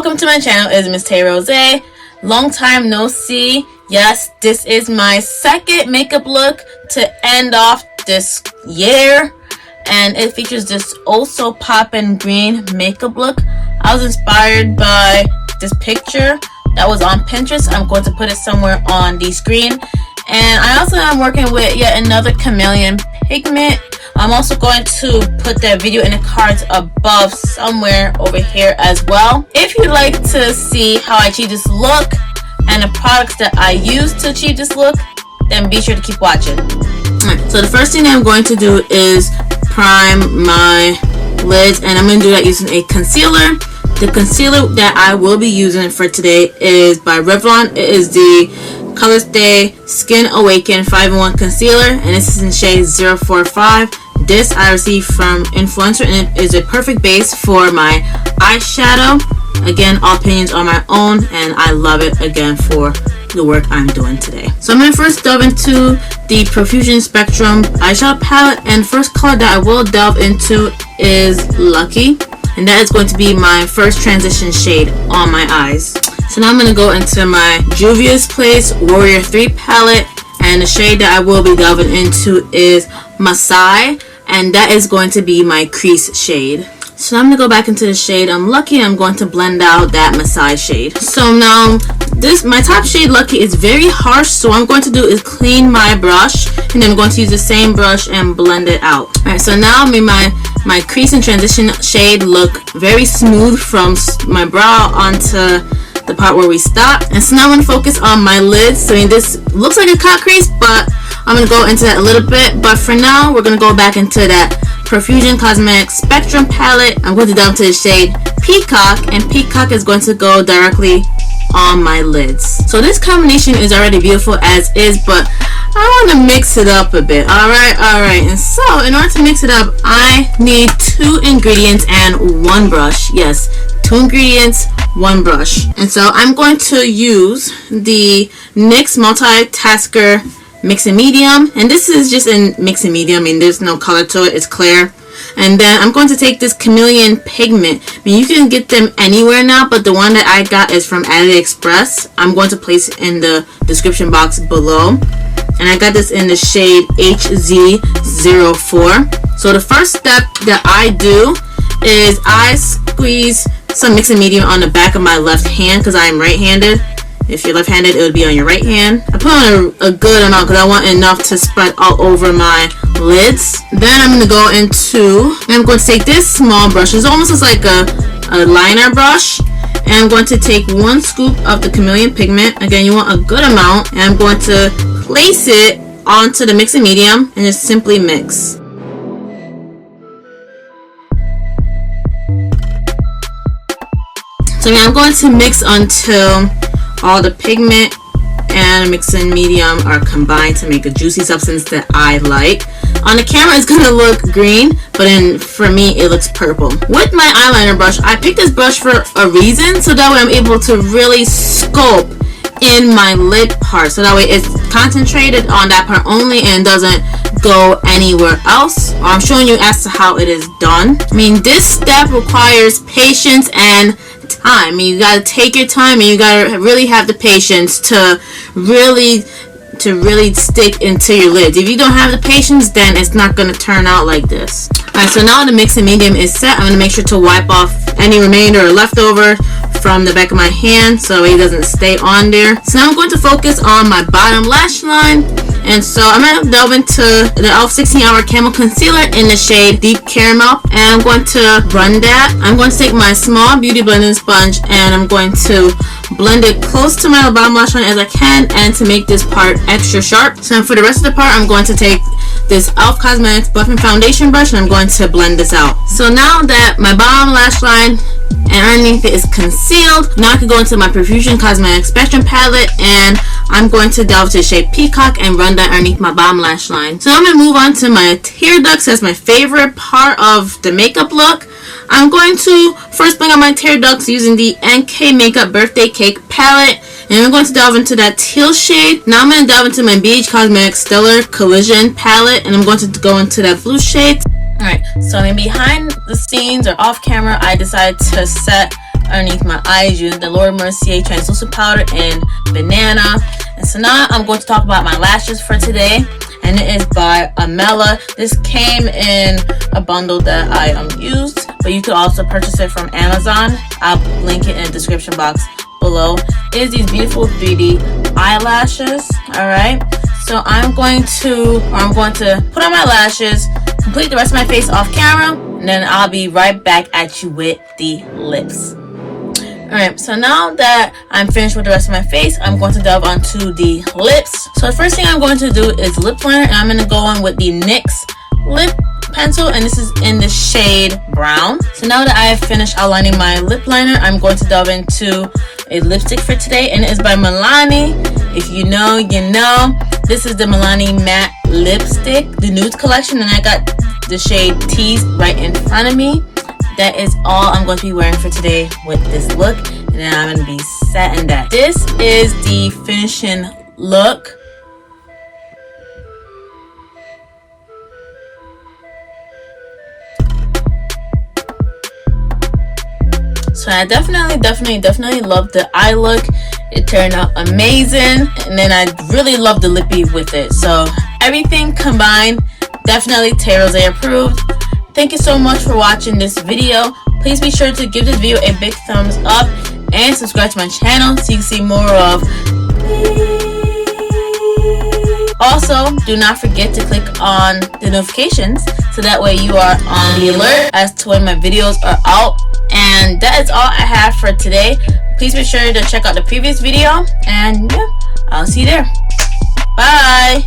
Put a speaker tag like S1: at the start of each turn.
S1: welcome to my channel. It's Miss Tay Rosé. Long time no see. Yes, this is my second makeup look to end off this year, and it features this also poppin' green makeup look. I was inspired by this picture that was on Pinterest. I'm going to put it somewhere on the screen, and I also am working with yet another Chameleon pigment. I'm also going to put that video in the cards above somewhere over here as well. If you'd like to see how I achieve this look and the products that I use to achieve this look, then be sure to keep watching. So the first thing that I'm going to do is prime my lids, and I'm going to do that using a concealer. The concealer that I will be using for today is by Revlon. It is the Color Stay Skin Awaken 5-in-1 Concealer, and this is in shade 045. This I received from Influenster, and it is a perfect base for my eyeshadow. Again, all opinions are my own, and I love it again for the work I'm doing today. So I'm going to first delve into the Profusion Spectrum eyeshadow palette, and first color that I will delve into is Lucky, and that is going to be my first transition shade on my eyes. So now I'm going to go into my JUVIA'S Place Warrior 3 palette, and the shade that I will be delving into is Masai, and that is going to be my crease shade. So now I'm going to go back into the shade Lucky, and I'm going to blend out that Masai shade. So now my top shade Lucky is very harsh, so what I'm going to do is clean my brush, and then I'm going to use the same brush and blend it out. Alright, so now my crease and transition shade look very smooth from my brow onto the part where we stopped. And so now I'm going to focus on my lids. So this looks like a cut crease, but I'm going to go into that a little bit. But for now, we're going to go back into that Profusion Cosmetics Spectrum palette. I'm going to delve into the shade Peacock, and Peacock is going to go directly on my lids. So this combination is already beautiful as is, but I want to mix it up a bit. Alright. And so in order to mix it up, I need 2 ingredients and 1 brush. Yes, 2 ingredients, 1 brush. And so I'm going to use the NYX Multitasker Mix and Medium, and this is just in Mix and Medium. I mean, there's no color to it, it's clear. And then I'm going to take this Chameleon pigment. I mean, you can get them anywhere now, but the one that I got is from AliExpress. I'm going to place it in the description box below. And I got this in the shade HZ04. So the first step that I do is I squeeze some Mix and Medium on the back of my left hand because I am right-handed. If you're left-handed, it would be on your right hand. I put on a good amount because I want enough to spread all over my lids. Then I'm going to go into, and I'm going to take this small brush. It almost looks like a liner brush. And I'm going to take 1 scoop of the Chameleon pigment. Again, you want a good amount. And I'm going to place it onto the Mix and Medium and just simply mix. So yeah, I'm going to mix until all the pigment and Mix and Medium are combined to make a juicy substance that I like. On the camera it's gonna look green, but for me it looks purple. With my eyeliner brush, I picked this brush for a reason, so that way I'm able to really sculpt in my lid part, so that way it's concentrated on that part only and doesn't go anywhere else. I'm showing you as to how it is done. I mean, this step requires patience and time. I mean, you gotta take your time, and you gotta really have the patience to really stick into your lids. If you don't have the patience, then it's not gonna turn out like this. Alright, so now the Mix and Medium is set. I'm gonna make sure to wipe off any remainder or leftover from the back of my hand so it doesn't stay on there. So now I'm going to focus on my bottom lash line, and so I'm going to delve into the E.L.F 16-Hour Camo Concealer in the shade Deep Caramel, and I'm going to run that. I'm going to take my small beauty blending sponge, and I'm going to blend it close to my bottom lash line as I can, and to make this part extra sharp. So for the rest of the part, I'm going to take this E.L.F Cosmetics Buffing Foundation brush, and I'm going to blend this out. So now that my bottom lash line and underneath it is concealed, now I can go into my Profusion Cosmetics Spectrum palette, and I'm going to delve to the shade Peacock and run that underneath my bottom lash line. So I'm going to move on to my tear ducts. That's my favorite part of the makeup look. I'm going to first bring out my tear ducts using the NK Makeup Birthday Cake palette, and I'm going to delve into that teal shade. Now I'm going to delve into my BH Cosmetics Stellar Collision palette, and I'm going to go into that blue shade. Alright, so behind the scenes or off camera, I decided to set underneath my eyes using the Laura Mercier translucent powder in Banana. And so now I'm going to talk about my lashes for today, and it is by Amelia. This came in a bundle that I used, but you could also purchase it from Amazon. I'll link it in the description box below. It is these beautiful 3D eyelashes. Alright, so I'm going to put on my lashes, complete the rest of my face off camera, and then I'll be right back at you with the lips. Alright, so now that I'm finished with the rest of my face, I'm going to delve onto the lips. So the first thing I'm going to do is lip liner, and I'm going to go on with the NYX lip pencil, and this is in the shade brown. So now that I have finished outlining my lip liner, I'm going to delve into a lipstick for today, and it is by Milani. If you know, you know. This is the Milani matte lipstick, the nude collection, and I got the shade Tease right in front of me. That is all I'm going to be wearing for today with this look, and then I'm going to be set in that. This is the finishing look. So I definitely love the eye look. It turned out amazing, and then I really love the lippy with it. So everything combined, definitely Tay Rosé approved. Thank you so much for watching this video. Please be sure to give this video a big thumbs up and subscribe to my channel so you can see more of me. Also, do not forget to click on the notifications so that way you are on the alert as to when my videos are out. And that is all I have for today. Please be sure to check out the previous video, and yeah, I'll see you there. Bye.